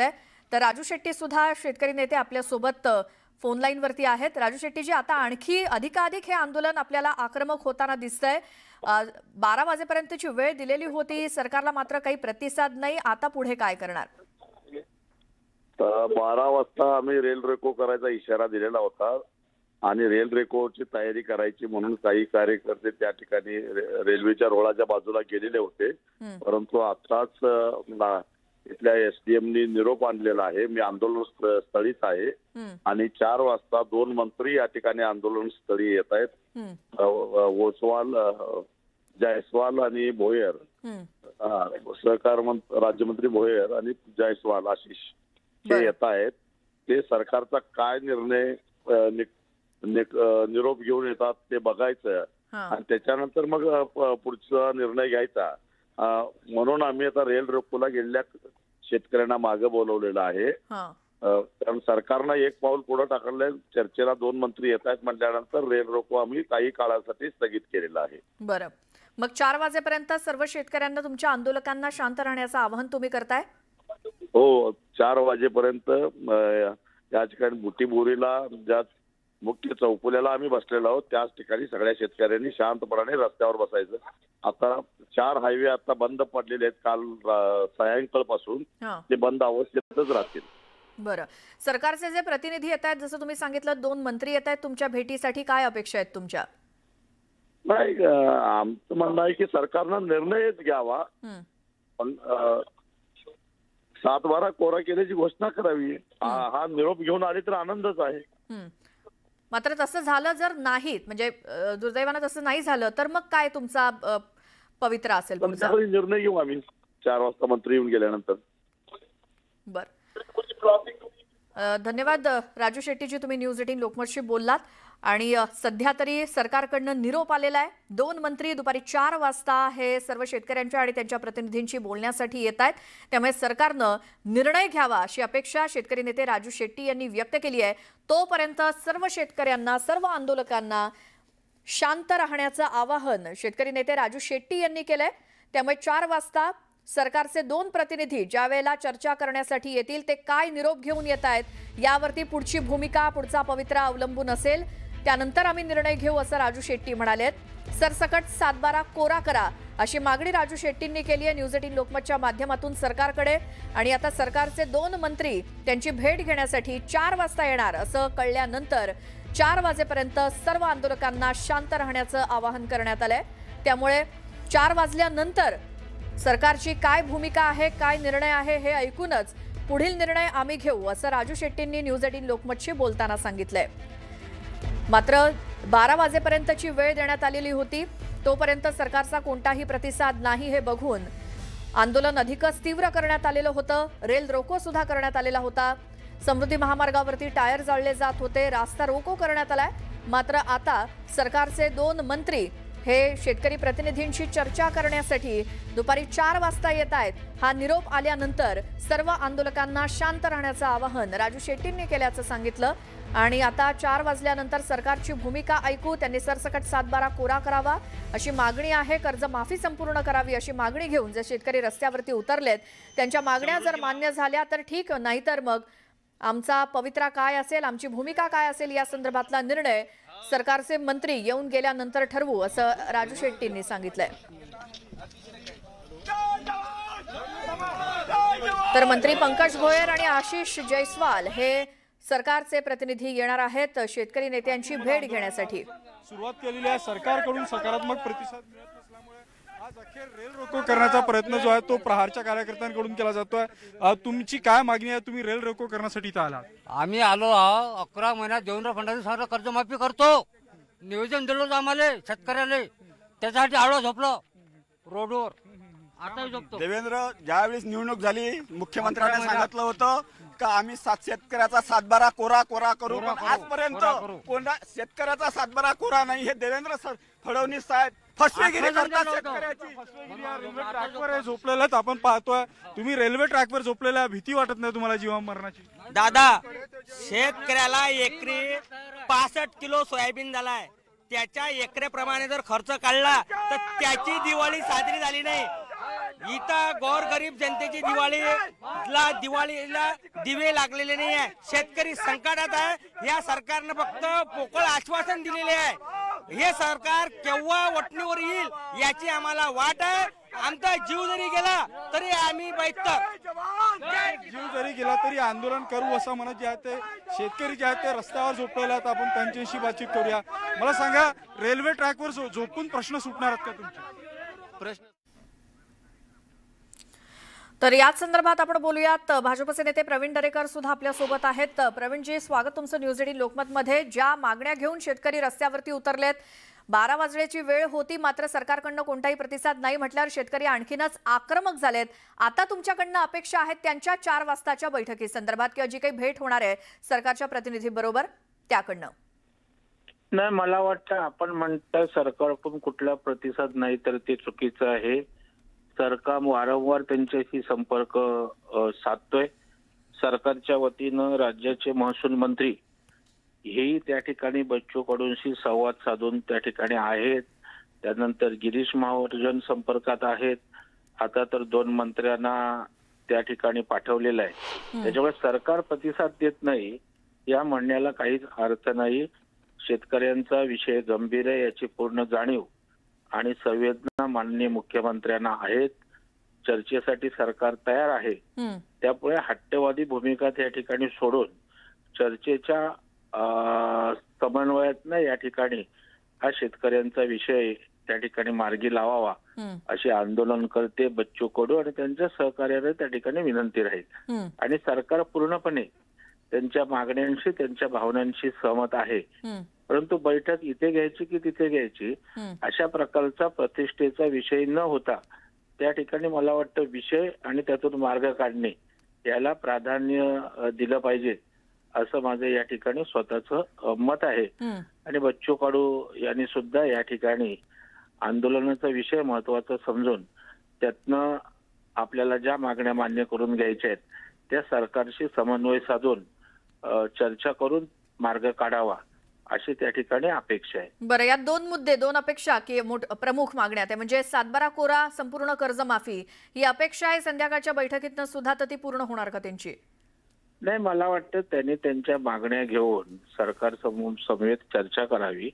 वाटतंय. तर राजू शेट्टी सुद्धा शेतकरी नेते आपल्या सोबत फोन लाईन वरती आहेत. राजू शेट्टीजी, आता आणखी अधिकाधिक हे आंदोलन आपल्याला आक्रमक होताना दिसतंय. 12 वाजेपर्यंतची वेळ दिलेली होती, सरकारला मात्र काही प्रतिसाद नाही. आता पुढे काय करणार? 12 वाजता आम्ही रेल रोको करायचा इशारा दिलेला होता आणि रेल रोकोची तयारी करायची म्हणून काही कार्यकर्ते त्या ठिकाणी रेल्वेच्या रुळाच्या बाजूला गेलेले होते. परंतु आताच इथल्या एसडीएमनी निरोप आणलेला आहे. मी आंदोलन स्थळीच आहे आणि 4 वाजता 2 मंत्री या ठिकाणी आंदोलन स्थळी येत आहेत. ओसवाल, जायस्वाल आणि भोयर, सहकार राज्यमंत्री भोयर आणि जायस्वाल आशिष हे येत आहेत. ते सरकारचा काय निर्णय निरोप घेऊन येतात ते बघायचं आणि त्याच्यानंतर मग पुढचा निर्णय घ्यायचा. म्हणून आम्ही आता रेल रोकोला गेलेल्या शेतकऱ्यांना मागे बोलवलेलं आहे. कारण सरकारनं एक पाऊल पुढे टाकलंय. चर्चेला 2 मंत्री येत आहेत म्हटल्यानंतर रेल रोको आम्ही काही काळासाठी स्थगित केलेला आहे. बरं, मग 4 वाजेपर्यंत सर्व शेतकऱ्यांना, तुमच्या आंदोलकांना शांत राहण्याचं आवाहन तुम्ही करताय? हो, 4 वाजेपर्यंत या ठिकाणी बुटीबोरीला ज्या मुख्य चौफुल्याला आम्ही बसलेलो आहोत त्याच ठिकाणी सगळ्या शेतकऱ्यांनी शांतपणाने रस्त्यावर बसायचं. आता 4 हायवे आता बंद पडलेले आहेत. काल सायंकाळपासून ते बंद अवस्थेतच राहतील. बरं, सरकारचे जे प्रतिनिधी येत आहेत, जसं तुम्ही सांगितलं 2 मंत्री येत आहेत तुमच्या भेटीसाठी, काय अपेक्षा आहेत तुमच्या? नाही, आमचं म्हणणं आहे की सरकारनं निर्णयच घ्यावा, पण 7-12 कोरा केल्याची घोषणा करावी. हा निरोप घेऊन आले तर आनंदच आहे. मात्र तसं झालं जर नाहीत, म्हणजे दुर्दैवानं तसं नाही झालं तर मग काय तुमचा पवित्रा असेल? निर्णय घेऊ आम्ही 4 वाजता मंत्री येऊन गेल्यानंतर. बर, धन्यवाद राजू शेट्टीजी, तुम्ही न्यूज 18 लोकमतशी बोललात. आणि सध्या तरी सरकारकडनं निरोप आलेला आहे. 2 मंत्री दुपारी 4 वाजता हे सर्व शेतकऱ्यांच्या आणि त्यांच्या प्रतिनिधींशी बोलण्यासाठी येत आहेत. त्यामुळे सरकारनं निर्णय घ्यावा अशी अपेक्षा शेतकरी नेते राजू शेट्टी यांनी व्यक्त केली आहे. तोपर्यंत सर्व शेतकऱ्यांना, सर्व आंदोलकांना शांत राहण्याचं आवाहन शेतकरी नेते राजू शेट्टी यांनी केलंय. त्यामुळे 4 वाजता सरकारचे 2 प्रतिनिधी ज्या वेळेला चर्चा करण्यासाठी येतील ते काय निरोप घेऊन येत आहेत यावरती पुढची भूमिका, पुढचा पवित्रा अवलंबून असेल. त्यानंतर आम्ही निर्णय घेऊ असं राजू शेट्टी म्हणालेत. सरसकट 7-12 कोरा करा अशी मागणी राजू शेट्टींनी केली आहे न्यूज 18 लोकमतच्या माध्यमातून सरकारकडे. आणि आता सरकारचे 2 मंत्री त्यांची भेट घेण्यासाठी 4 वाजता येणार असं कळल्यानंतर 4 वाजेपर्यंत सर्व आंदोलकांना शांत राहण्याचं आवाहन करण्यात आलंय. त्यामुळे 4 वाजल्यानंतर सरकारची काय भूमिका आहे, काय निर्णय आहे हे ऐकूनच पुढील निर्णय आम्ही घेऊ असं राजू शेट्टींनी न्यूज 18 लोकमतशी बोलताना सांगितलंय. मात्र 12 वाजेपर्यंतची वेळ देण्यात आलेली होती. तोपर्यंत सरकारचा कोणताही प्रतिसाद नाही हे बघून आंदोलन अधिकच तीव्र करण्यात आलेलं होतं. रेल रोको सुद्धा करण्यात आलेला होता. समृद्धी महामार्गावरती टायर जाळले जात होते. रास्ता रोको करण्यात आलाय. मात्र आता सरकारचे 2 मंत्री हे शेतकरी प्रतिनिधींशी चर्चा करण्यासाठी दुपारी 4 वाजता येत आहेत. हा निरोप आल्यानंतर सर्व आंदोलकांना शांत राहण्याचं आवाहन राजू शेट्टींनी केल्याचं सांगितलं. आणि आता 4 वाजल्यानंतर सरकारची भूमिका ऐकू, त्यांनी सरसकट 7-12 कोरा करावा अशी मागणी आहे. कर्जमाफी संपूर्ण करावी अशी मागणी घेऊन जे शेतकरी रस्त्यावरती उतरलेत त्यांच्या मागण्या जर मान्य झाल्या तर ठीक, नाहीतर मग आमचा पवित्रा काय असेल, आमची भूमिका काय असेल या संदर्भातला निर्णय सरकारचे मंत्री येऊन गेल्यानंतर ठरवू असं राजू शेट्टींनी सांगितलंय. तर मंत्री पंकज भोयर आणि आशिष जयस्वाल हे सरकारचे प्रतिनिधी येणार आहेत शेतकरी नेत्यांची भेट घेण्यासाठी. सुरुवात केलेली आहे. सरकारकडून सकारात्मक प्रतिसाद मिळत नसल्यामुळे आज अखेर रेल रोको करण्याचा प्रयत्न जो आहे तो प्रहारच्या कार्यकर्त्यांकडून केला जातोय. तुमची काय मागणी आहे? तुम्ही रेल रोको करण्यासाठी इथं आलात? आम्ही आलो आहोत 11 महिन्यात देवेंद्र फडणवीस सरकार कर्जमाफी करतो निवेदन दिलं आम्हाला शेतकऱ्याला, त्याच्यासाठी आलो झोपलो रोडवर. आता झोपतो. देवेंद्र ज्यावेळेस निवडणूक झाली मुख्यमंत्र्यांनी सांगितलं होतं का आम्ही शेतकऱ्याचा 7-12 कोरा करू, पण आजपर्यंत कोणता शेतकऱ्याचा 7-12 कोरा नाही. हे देवेंद्र फडणवीस साहेब फसवेगिरी करतात शेतकऱ्याची. रेल्वे ट्रॅकवर झोपलेला आपण पाहतोय. तुम्ही रेल्वे ट्रॅकवर झोपलेला, भीती वाटत नाही तुम्हाला जीवा मरणाची? दादा, शेतकऱ्याला एकरी 65 किलो सोयाबीन झालाय. त्याच्या एकरेप्रमाणे जर खर्च काढला तर त्याची दिवाळी साजरी झाली नाही. इथं गोरगरीब जनतेची दिवाळीला दिवे लागलेले नाही आहे. शेतकरी संकटात आहे. या सरकारनं फक्त पोकळ आश्वासन दिलेले आहे. हे सरकार केव्हा वटणीवर येईल याची आम्हाला वाट आहे. आमचा जीव जरी गेला तरी आम्ही जीव जरी गेला तरी आंदोलन करू असं म्हणत जे आहे ते शेतकरी जे आहेत ते रस्त्यावर झोपलेले आहेत. आपण त्यांच्याशी बातचीत करूया. मला सांगा, रेल्वे ट्रॅकवर झोपून प्रश्न सुटणार आहेत का तुमचे? प्रश्न तर याच संदर्भात आपण बोलूयात. भाजपचे नेते प्रवीण दरेकर सुद्धा आपल्या सोबत आहेत. प्रवीणजी, स्वागत तुमचं न्यूज 18 लोकमतमध्ये. ज्या मागण्या घेऊन शेतकरी रस्त्यावरती उतरलेत, 12 वाजण्याची वेळ होती मात्र सरकारकडनं कोणताही प्रतिसाद नाही म्हटल्यावर शेतकरी आणखीनच आक्रमक झालेत. आता तुमच्याकडनं अपेक्षा आहेत त्यांच्या 4 वाजताच्या बैठकी संदर्भात किंवा जी काही भेट होणार आहे सरकारच्या प्रतिनिधीबरोबर त्याकडनं? नाही, मला वाटतं आपण म्हणता सरकारकडून कुठला प्रतिसाद नाही तर ते चुकीचं आहे. सरकार वारंवार त्यांच्याशी संपर्क साधतोय. सरकारच्या वतीनं राज्याचे महसूल मंत्री हेही त्या ठिकाणी बच्चू कडूंशी संवाद साधून त्या ठिकाणी आहेत. त्यानंतर गिरीश महाजन संपर्कात आहेत. आता तर 2 मंत्र्यांना त्या ठिकाणी पाठवलेलं आहे. त्याच्यामुळे सरकार प्रतिसाद देत नाही या म्हणण्याला काहीच अर्थ नाही. शेतकऱ्यांचा विषय गंभीर आहे याची पूर्ण जाणीव आणि संवेदना माननीय मुख्यमंत्र्यांना आहेत. चर्चेसाठी सरकार तयार आहे. त्यामुळे हट्टवादी भूमिका त्या ठिकाणी सोडून चर्चेच्या समन्वयातनं या ठिकाणी हा शेतकऱ्यांचा विषय त्या ठिकाणी मार्गी लावावा अशी आंदोलनकर्ते बच्चू कडू आणि त्यांच्या सहकार्याने त्या ठिकाणी विनंती राहील. आणि सरकार पूर्णपणे त्यांच्या मागण्यांशी त्यांच्या भावनांशी सहमत आहे. परंतु बैठक इथे घ्यायची की तिथे घ्यायची अशा प्रकारचा प्रतिष्ठेचा विषय न होता त्या ठिकाणी मला वाटतं विषय आणि त्यातून मार्ग काढणे याला प्राधान्य दिलं पाहिजे असं माझं या ठिकाणी स्वतःचं मत आहे. आणि बच्चू कडू यांनी सुद्धा या ठिकाणी आंदोलनाचा विषय महत्वाचा समजून त्यातनं आपल्याला ज्या मागण्या मान्य करून घ्यायच्या आहेत त्या सरकारशी समन्वय साधून चर्चा करून मार्ग काढावा अशी त्या ठिकाणी अपेक्षा आहे. बरं, यात 2 मुद्दे, 2 अपेक्षा की प्रमुख मागण्या त्या म्हणजे 7/12 कोरा, संपूर्ण कर्जमाफी ही अपेक्षा आहे संध्याकाळच्या बैठकीतनं सुद्धा, तर ती पूर्ण होणार का त्यांची? नाही, मला वाटतं त्यांनी त्यांच्या मागण्या घेऊन सरकार समवेत चर्चा करावी.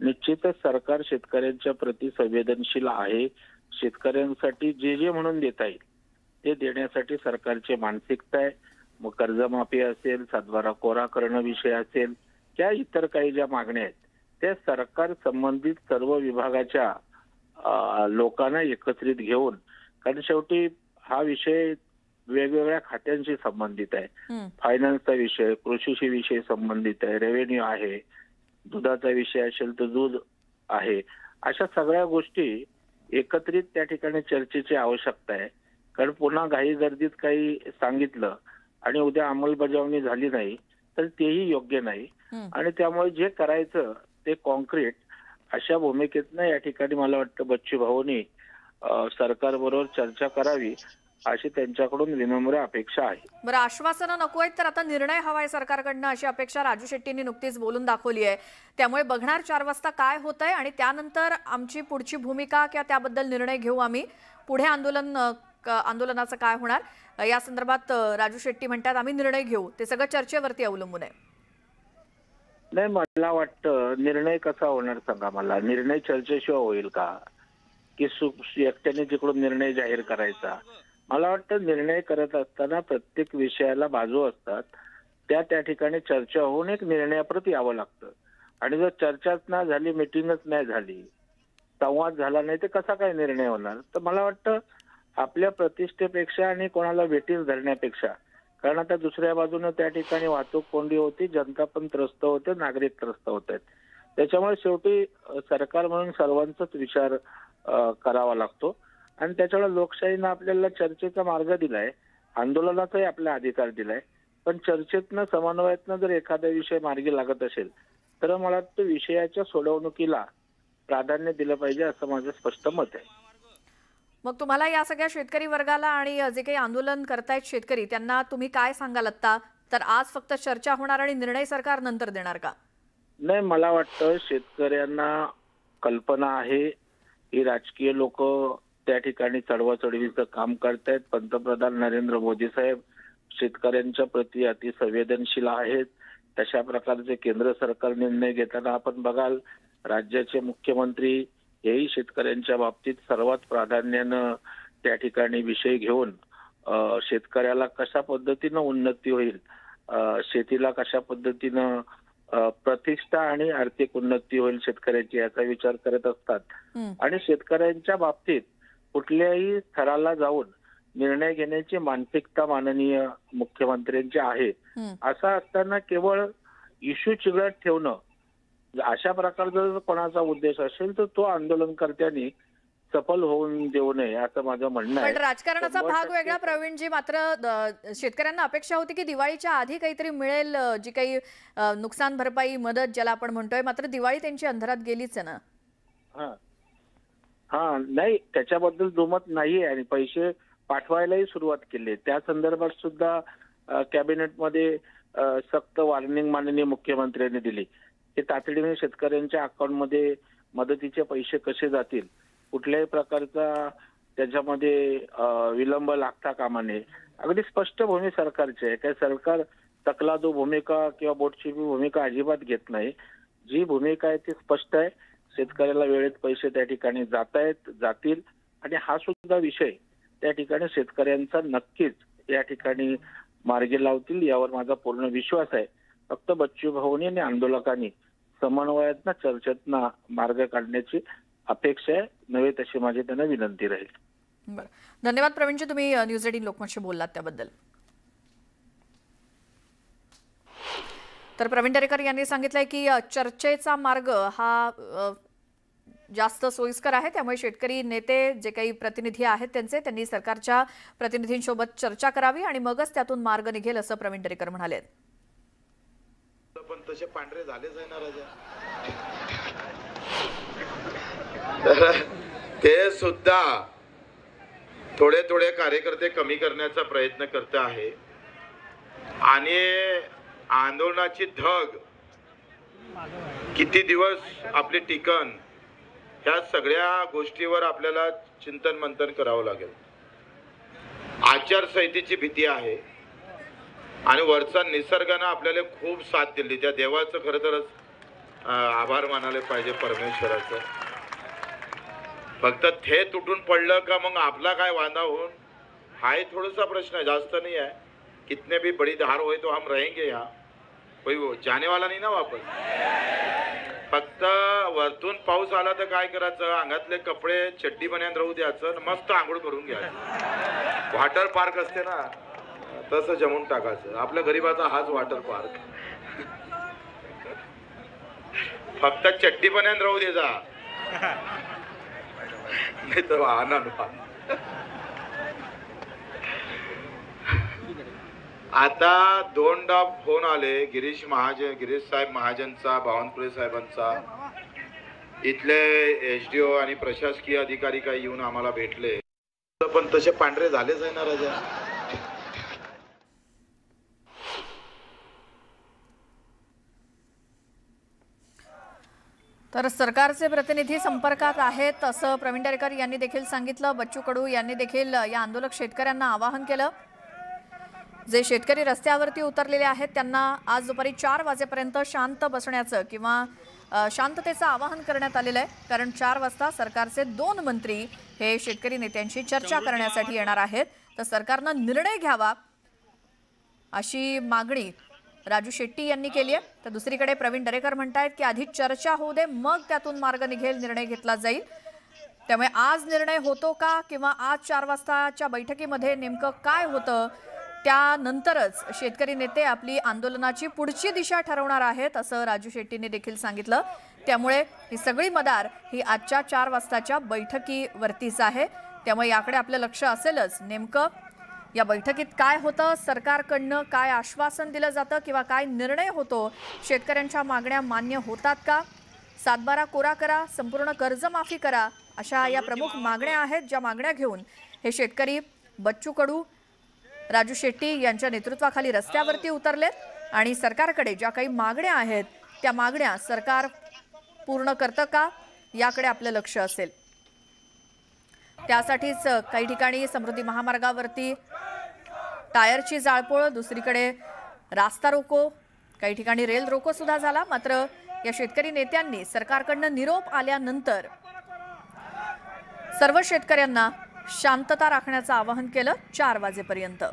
निश्चितच सरकार शेतकऱ्यांच्या प्रति संवेदनशील आहे. शेतकऱ्यांसाठी जे म्हणून देता येईल ते देण्यासाठी सरकारची मानसिकता आहे. मग कर्जमाफी असेल, 7/12 कोरा करणं विषय असेल, त्या इतर काही ज्या मागण्या आहेत त्या सरकार संबंधित सर्व विभागाच्या लोकांना एकत्रित घेऊन, कारण शेवटी हा विषय वेगवेगळ्या खात्यांशी संबंधित आहे. फायनान्सचा विषय, कृषीशी विषय संबंधित आहे, रेव्हेन्यू आहे, दुधाचा विषय असेल तर दूध आहे. अशा सगळ्या गोष्टी एकत्रित त्या ठिकाणी चर्चेची आवश्यकता आहे. कारण पुन्हा घाई गर्दीत काही सांगितलं आणि उद्या अंमलबजावणी झाली नाही तर तेही योग्य नाही. आणि त्यामुळे जे करायचं ते कॉन्क्रीट अशा भूमिकेतनं या ठिकाणी मला वाटतं बच्चू भाऊंनी सरकारबरोबर चर्चा करावी अशी त्यांच्याकडून विनम्र अपेक्षा आहे. बरं, आश्वासनं नको आहेत तर आता निर्णय हवाय सरकारकडनं अशी अपेक्षा राजू शेट्टींनी नुकतीच बोलून दाखवली आहे. त्यामुळे बघणार 4 वाजता काय होतंय आणि त्यानंतर आमची पुढची भूमिका किंवा त्याबद्दल निर्णय घेऊ आम्ही. पुढे आंदोलनाचं काय होणार या संदर्भात राजू शेट्टी म्हणतात आम्ही निर्णय घेऊ. ते सगळं चर्चेवरती अवलंबून आहे. नाही, मला वाटतं निर्णय कसा होणार सांगा मला. निर्णय चर्चेशिवाय होईल का की एकट्याने जिकडून निर्णय जाहीर करायचा? मला वाटतं निर्णय करत असताना प्रत्येक विषयाला बाजू असतात. त्या ठिकाणी चर्चा होऊन एक निर्णयाप्रती यावं लागतं. आणि जर चर्चाच नाही झाली, मिटिंगच नाही झाली, संवाद झाला नाही तर कसा काय निर्णय होणार? तर मला वाटतं आपल्या प्रतिष्ठेपेक्षा आणि कोणाला वेटीस धरण्यापेक्षा, कारण आता दुसऱ्या बाजूने त्या ठिकाणी वाहतूक कोंडी होती, जनता पण त्रस्त होते, नागरिक त्रस्त होत आहेत. त्याच्यामुळे शेवटी सरकार म्हणून सर्वांचाच विचार करावा लागतो. आणि त्याच्यामुळे लोकशाहीनं आपल्याला चर्चेचा मार्ग दिलाय, आंदोलनाचाही आपला अधिकार दिलाय. पण चर्चेतनं समन्वयातनं जर एखादा विषय मार्गी लागत असेल तर मला वाटतं विषयाच्या सोडवणुकीला प्राधान्य दिलं पाहिजे असं माझं स्पष्ट मत आहे. मग तुम्हाला या सगळ्या शेतकरी वर्गाला आणि जे काही आंदोलन करतायत शेतकरी त्यांना तुम्ही काय सांगाल आता? तर आज फक्त चर्चा होणार आणि निर्णय सरकार नंतर देणार का? नाही, मला वाटतं शेतकऱ्यांना कल्पना आहे. ही राजकीय लोक त्या ठिकाणी चढवाचढवीचं काम करतायत. पंतप्रधान नरेंद्र मोदी साहेब शेतकऱ्यांच्या प्रती अतिसंवेदनशील आहेत. तशा प्रकारचे केंद्र सरकार निर्णय घेताना आपण बघाल, राज्याचे मुख्यमंत्री हेही शेतकऱ्यांच्या बाबतीत सर्वात प्राधान्यानं त्या ठिकाणी विषय घेऊन शेतकऱ्याला कशा पद्धतीनं उन्नती होईल, शेतीला कशा पद्धतीनं प्रतिष्ठा आणि आर्थिक उन्नती होईल शेतकऱ्याची याचा विचार करत असतात. आणि शेतकऱ्यांच्या बाबतीत कुठल्याही स्तराला जाऊन निर्णय घेण्याची मानसिकता माननीय मुख्यमंत्र्यांची आहे. असं असताना केवळ इश्यू चिघळत ठेवणं अशा प्रकारचा जर कोणाचा उद्देश असेल तर तो आंदोलनकर्त्यांनी सफल होऊन देऊ नये असं माझं म्हणणं आहे. पण राजकारणाचा भाग वेगळा प्रवीणजी, मात्र शेतकऱ्यांना अपेक्षा होती की दिवाळीच्या आधी काहीतरी मिळेल, जी काही नुकसान भरपाई मदत ज्याला आपण म्हणतोय, मात्र दिवाळी त्यांची अंधारात गेलीच आहे ना. हा नाही, त्याच्याबद्दल दुमत नाहीये आणि पैसे पाठवायलाही सुरुवात केली. त्या संदर्भात सुद्धा कॅबिनेटमध्ये सक्त वॉर्निंग माननीय मुख्यमंत्र्यांनी दिली की तातडीने शेतकऱ्यांच्या अकाउंटमध्ये मदतीचे पैसे कसे जातील, कुठल्याही प्रकारचा त्याच्यामध्ये विलंब लागता कामा नये. अगदी स्पष्ट भूमी सरकारची आहे. काही सरकार तकलादू भूमिका किंवा बोटशिपी भूमिका अजिबात घेत नाही. जी भूमिका आहे ती स्पष्ट आहे. शेतकऱ्याला वेळेत पैसे त्या ठिकाणी जातील आणि हा सुद्धा विषय त्या ठिकाणी शेतकऱ्यांचा नक्कीच या ठिकाणी मार्गी लावतील यावर माझा पूर्ण विश्वास आहे. फक्त बच्चू भाऊंनी आणि आंदोलकांनी समन्वयातनं चर्चेतनं मार्ग काढण्याची अपेक्षा आहे, नव्हे तशी माझी त्यांना विनंती राहील. बरं, धन्यवाद प्रवीणजी, तुम्ही न्यूज 18 लोकमतशी बोललात त्याबद्दल. तर प्रवीण दरेकर यांनी सांगितलंय की चर्चेचा मार्ग हा जास्त सोयीस्कर आहे, त्यामुळे शेतकरी नेते जे काही प्रतिनिधी आहेत त्यांनी सरकारच्या प्रतिनिधींसोबत चर्चा करावी आणि मगच त्यातून मार्ग निघेल असं प्रवीण दरेकर म्हणाले. पण तसे पांढरे झालेच आहे ना राजा, ते सुद्धा थोडे थोडे कार्यकर्ते कमी करण्याचा प्रयत्न करत आहे आणि आंदोलनाची धग किती दिवस आपली टिकन ह्या सगळ्या गोष्टीवर आपल्याला चिंतन मंथन करावं लागेल. आचारसंहितेची भीती आहे आणि वरचा निसर्गानं आपल्याला खूप साथ दिली. त्या देवाचं खरं तरच आभार मानायला पाहिजे, परमेश्वराचं. फक्त थे तुटून पडलं का मग आपला काय वांदा होऊन हाही थोडासा प्रश्न आहे, जास्त नाही आहे. कितने भी बड़ी धार होए तो हम रहेंगे यहाँ, कोई जाने वाला नहीं ना वापस. फक्त वरतून पाऊस आला तर काय करायचं, अंगातले कपडे चड्डी बनायला राहू द्यायचं, मस्त आंघोळ करून घ्यायचं. वॉटर पार्क असते ना तसं जमून टाकायचं. आपल्या गरीबाचा हाच वॉटर पार्क. फक्त चड्डी बनायला राहू द्यायचा, नाही तर आनंद. आता दोनदा फोन आले गिरीश साहेब महाजनचा, बावनकुळे साहेबांचा. इथले SDO आणि प्रशासकीय अधिकारी काही येऊन आम्हाला भेटले, पण तसे पांढरे झालेच आहे ना राजा. तर सरकारचे प्रतिनिधी संपर्कात आहेत असं प्रवीण दरेकर यांनी देखील सांगितलं. बच्चू कडू यांनी देखील या आंदोलक शेतकऱ्यांना आवाहन केलं. जे शेतकरी रस्त्यावरती उतरलेले आहेत त्यांना आज दुपारी 4 वाजेपर्यंत शांत बसण्याचं किंवा शांततेचं आवाहन करण्यात आलेलं आहे. कारण 4 वाजता सरकारचे 2 मंत्री हे शेतकरी नेत्यांशी चर्चा करण्यासाठी येणार आहेत. तर सरकारनं निर्णय घ्यावा अशी मागणी राजू शेट्टी यांनी केली आहे. तर दुसरीकडे प्रवीण दरेकर म्हणतायत की आधी चर्चा होऊ दे, मग त्यातून मार्ग निघेल, निर्णय घेतला जाईल. त्यामुळे आज निर्णय होतो का किंवा आज 4 वाजताच्या बैठकीमध्ये नेमकं काय होतं त्यानंतरच शेतकरी नेते आपली आंदोलनाची पुढची दिशा ठरवणार आहेत असं राजू शेट्टीने देखील सांगितलं. त्यामुळे ही सगळी मदार ही आजच्या 4 वाजताच्या बैठकीवरतीच आहे. त्यामुळे याकडे आपलं लक्ष असेलच. नेमकं या बैठकीत काय होतं, सरकारकडनं काय आश्वासन दिलं जातं किंवा काय निर्णय होतो, शेतकऱ्यांच्या मागण्या मान्य होतात का, 7/12 कोरा करा, संपूर्ण कर्जमाफी करा, अशा या प्रमुख मागण्या आहेत. ज्या मागण्या घेऊन हे शेतकरी बच्चू कडू, राजू शेट्टी यांच्या नेतृत्वाखाली रस्त्यावरती उतरलेत आणि सरकारकडे ज्या काही मागण्या आहेत त्या मागण्या सरकार पूर्ण करतं का याकडे आपलं लक्ष असेल. त्यासाठीच काही ठिकाणी समृद्धी महामार्गावरती टायरची जाळपोळ, दुसरीकडे रास्ता रोको, काही ठिकाणी रेल रोको सुद्धा झाला। मात्र या शेतकरी नेत्यांनी सरकारकडनं निरोप आल्यानंतर सर्व शेतकऱ्यांना शांतता राखण्याचं आवाहन केलं 4 वाजेपर्यंत।